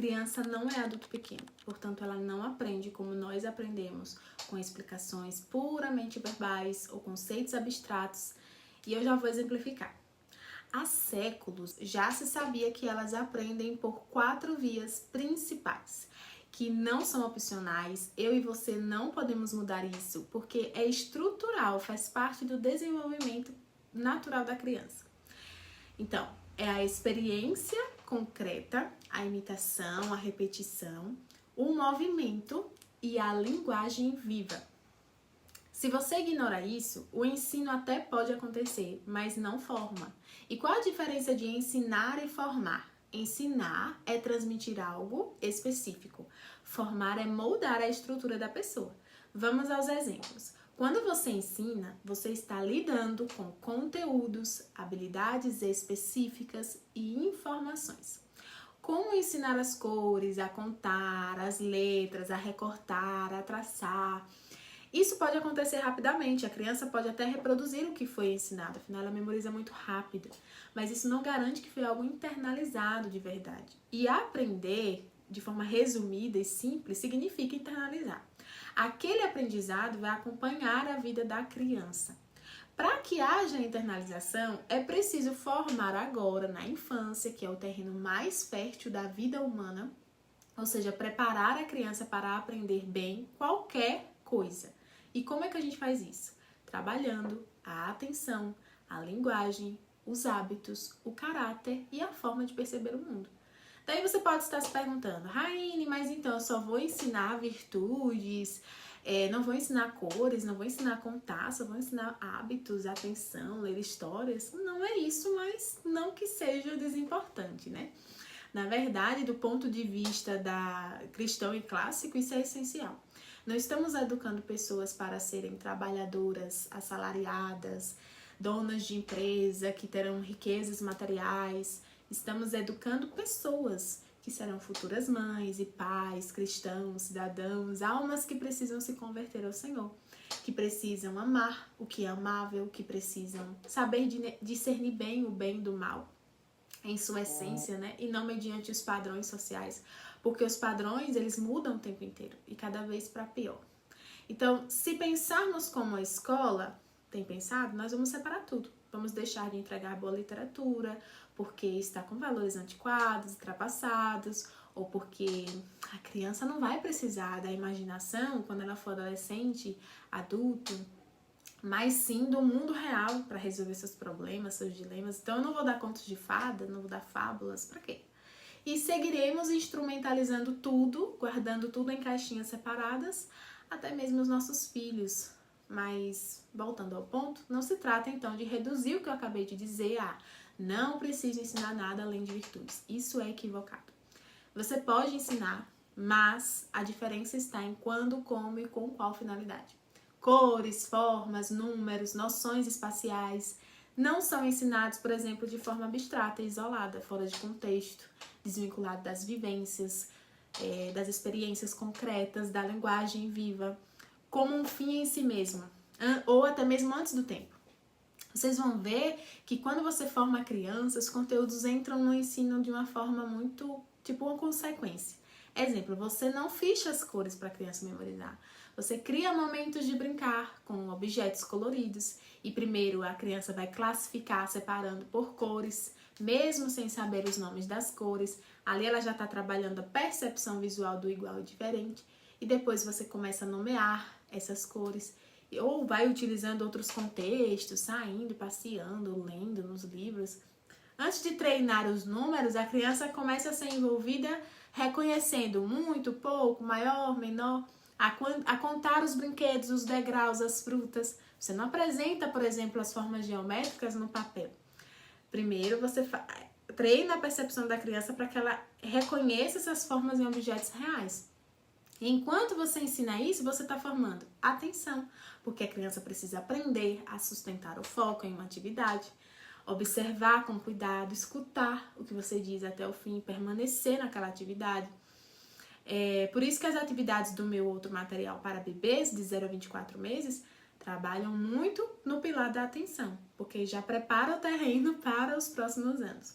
Criança não é adulto pequeno, portanto ela não aprende como nós aprendemos, com explicações puramente verbais ou conceitos abstratos, e eu já vou exemplificar. Há séculos já se sabia que elas aprendem por 4 vias principais, que não são opcionais. Eu e você não podemos mudar isso, porque é estrutural, faz parte do desenvolvimento natural da criança. Então, é a experiência concreta, a imitação, a repetição, o movimento e a linguagem viva. Se você ignora isso, o ensino até pode acontecer, mas não forma. E qual a diferença de ensinar e formar? Ensinar é transmitir algo específico. Formar é moldar a estrutura da pessoa. Vamos aos exemplos. Quando você ensina, você está lidando com conteúdos, habilidades específicas e informações. Como ensinar as cores, a contar, as letras, a recortar, a traçar. Isso pode acontecer rapidamente, a criança pode até reproduzir o que foi ensinado, afinal ela memoriza muito rápido, mas isso não garante que foi algo internalizado de verdade. E aprender de forma resumida e simples significa internalizar. Aquele aprendizado vai acompanhar a vida da criança. Para que haja internalização, é preciso formar agora, na infância, que é o terreno mais fértil da vida humana, ou seja, preparar a criança para aprender bem qualquer coisa. E como é que a gente faz isso? Trabalhando a atenção, a linguagem, os hábitos, o caráter e a forma de perceber o mundo. Daí você pode estar se perguntando, Raine, mas então eu só vou ensinar virtudes, não vou ensinar cores, não vou ensinar a contar, só vou ensinar hábitos, atenção, ler histórias. Não é isso, mas não que seja desimportante, né? Na verdade, do ponto de vista da cristão e clássico, isso é essencial. Não estamos educando pessoas para serem trabalhadoras, assalariadas, donas de empresa, que terão riquezas materiais. Estamos educando pessoas que serão futuras mães e pais, cristãos, cidadãos, almas que precisam se converter ao Senhor, que precisam amar o que é amável, que precisam saber discernir bem o bem do mal, em sua essência, né? E não mediante os padrões sociais, porque os padrões, eles mudam o tempo inteiro e cada vez para pior. Então, se pensarmos como a escola tem pensado, nós vamos separar tudo. Vamos deixar de entregar boa literatura, porque está com valores antiquados, ultrapassados, ou porque a criança não vai precisar da imaginação quando ela for adolescente, adulto, mas sim do mundo real para resolver seus problemas, seus dilemas. Então eu não vou dar contos de fada, não vou dar fábulas, para quê? E seguiremos instrumentalizando tudo, guardando tudo em caixinhas separadas, até mesmo os nossos filhos. Mas, voltando ao ponto, não se trata então de reduzir o que eu acabei de dizer a não preciso ensinar nada além de virtudes. Isso é equivocado. Você pode ensinar, mas a diferença está em quando, como e com qual finalidade. Cores, formas, números, noções espaciais não são ensinados, por exemplo, de forma abstrata e isolada, fora de contexto, desvinculado das vivências, das experiências concretas, da linguagem viva, como um fim em si mesmo, ou até mesmo antes do tempo. Vocês vão ver que quando você forma crianças, os conteúdos entram no ensino de uma forma muito, tipo uma consequência. Exemplo, você não ficha as cores para a criança memorizar. Você cria momentos de brincar com objetos coloridos e primeiro a criança vai classificar separando por cores, mesmo sem saber os nomes das cores. Ali ela já está trabalhando a percepção visual do igual e diferente e depois você começa a nomear essas cores ou vai utilizando outros contextos, saindo, passeando, lendo nos livros. Antes de treinar os números, a criança começa a ser envolvida reconhecendo muito, pouco, maior, menor, a contar os brinquedos, os degraus, as frutas. Você não apresenta, por exemplo, as formas geométricas no papel. Primeiro, você treina a percepção da criança para que ela reconheça essas formas em objetos reais. Enquanto você ensina isso, você está formando atenção, porque a criança precisa aprender a sustentar o foco em uma atividade, observar com cuidado, escutar o que você diz até o fim, permanecer naquela atividade. Por isso que as atividades do meu outro material para bebês de 0 a 24 meses trabalham muito no pilar da atenção, porque já prepara o terreno para os próximos anos.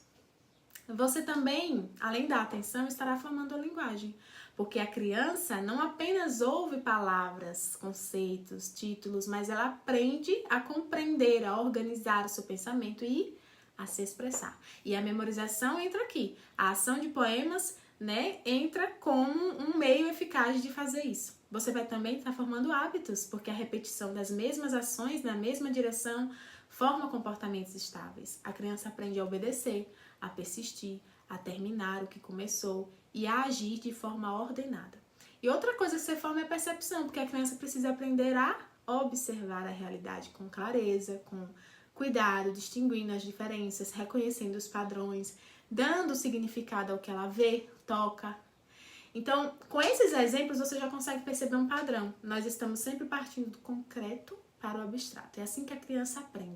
Você também, além da atenção, estará formando a linguagem, porque a criança não apenas ouve palavras, conceitos, títulos, mas ela aprende a compreender, a organizar o seu pensamento e a se expressar. E a memorização entra aqui. A ação de poemas, né, entra como um meio eficaz de fazer isso. Você vai também estar formando hábitos, porque a repetição das mesmas ações na mesma direção forma comportamentos estáveis. A criança aprende a obedecer, a persistir, a terminar o que começou e a agir de forma ordenada. E outra coisa que você forma é a percepção, porque a criança precisa aprender a observar a realidade com clareza, com cuidado, distinguindo as diferenças, reconhecendo os padrões, dando significado ao que ela vê, toca. Então, com esses exemplos, você já consegue perceber um padrão. Nós estamos sempre partindo do concreto para o abstrato. É assim que a criança aprende.